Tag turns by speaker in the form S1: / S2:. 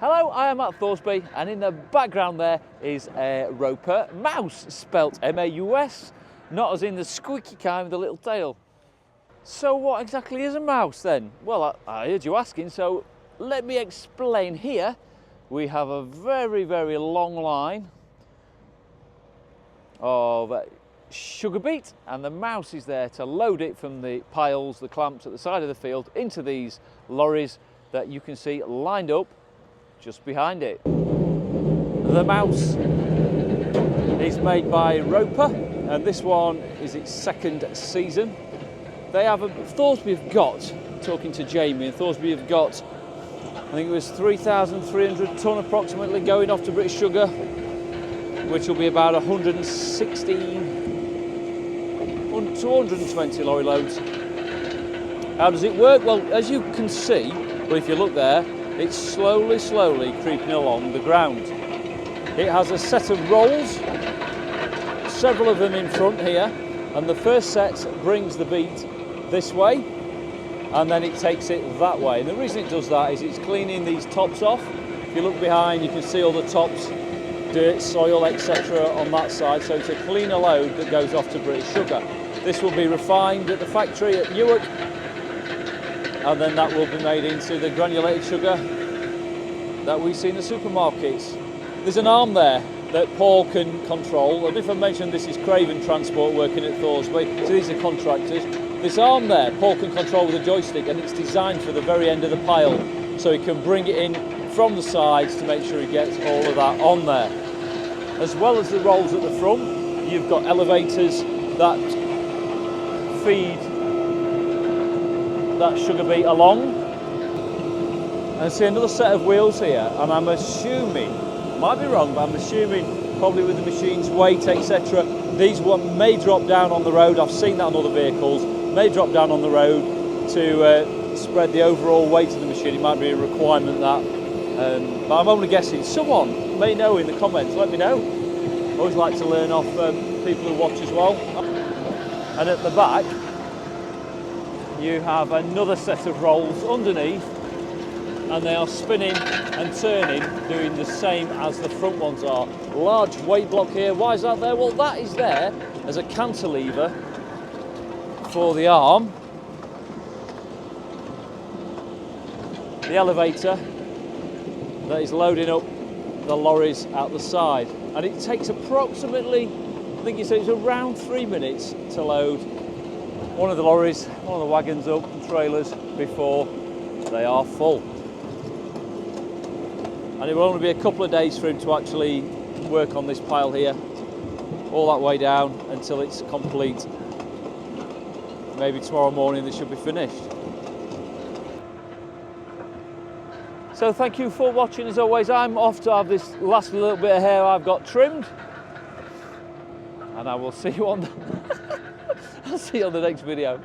S1: Hello, I am at Thoresby, and in the background there is a Ropa Maus, spelt M-A-U-S, not as in the squeaky kind with a little tail. So what exactly is a mouse then? Well, I heard you asking, so let me explain here. We have a very, very long line of sugar beet, and the mouse is there to load it from the piles, the clamps at the side of the field, into these lorries that you can see lined up just behind it. The mouse is made by Ropa, and this one is its second season. They have Thoresby have got, talking to Jamie, and Thoresby have got, I think it was 3,300 tonne approximately going off to British Sugar, which will be about 220 lorry loads. How does it work? Well, as you can see, well, if you look there, it's slowly creeping along the ground. It has a set of rolls, several of them in front here, and the first set brings the beet this way, and then it takes it that way. And the reason it does that is it's cleaning these tops off. If you look behind, you can see all the tops, dirt, soil, etc. on that side, so it's a cleaner load that goes off to British Sugar. This will be refined at the factory at Newark, and then that will be made into the granulated sugar that we see in the supermarkets. There's an arm there that Paul can control, and if I mentioned this is Craven Transport working at Thoresby, so these are contractors. This arm there, Paul can control with a joystick, and it's designed for the very end of the pile, so he can bring it in from the sides to make sure he gets all of that on there. As well as the rolls at the front, you've got elevators that feed that sugar beet along. And see another set of wheels here, and I'm assuming, might be wrong, but I'm assuming probably with the machine's weight, etc., these one may drop down on the road. I've seen that on other vehicles, may drop down on the road to spread the overall weight of the machine. It might be a requirement that, but I'm only guessing. Someone may know in the comments, let me know. Always like to learn off people who watch as well. And at the back, you have another set of rolls underneath, and they are spinning and turning, doing the same as the front ones are. Large weight block here. Why is that there? Well, that is there as a cantilever for the arm. The elevator that is loading up the lorries at the side. And it takes approximately, I think you said it's around 3 minutes to load one of the lorries, one of the wagons up and trailers before they are full. And it will only be a couple of days for him to actually work on this pile here, all that way down until it's complete. Maybe tomorrow morning they should be finished. So thank you for watching. As always, I'm off to have this last little bit of hair I've got trimmed, and I will see you on the I'll see you on the next video.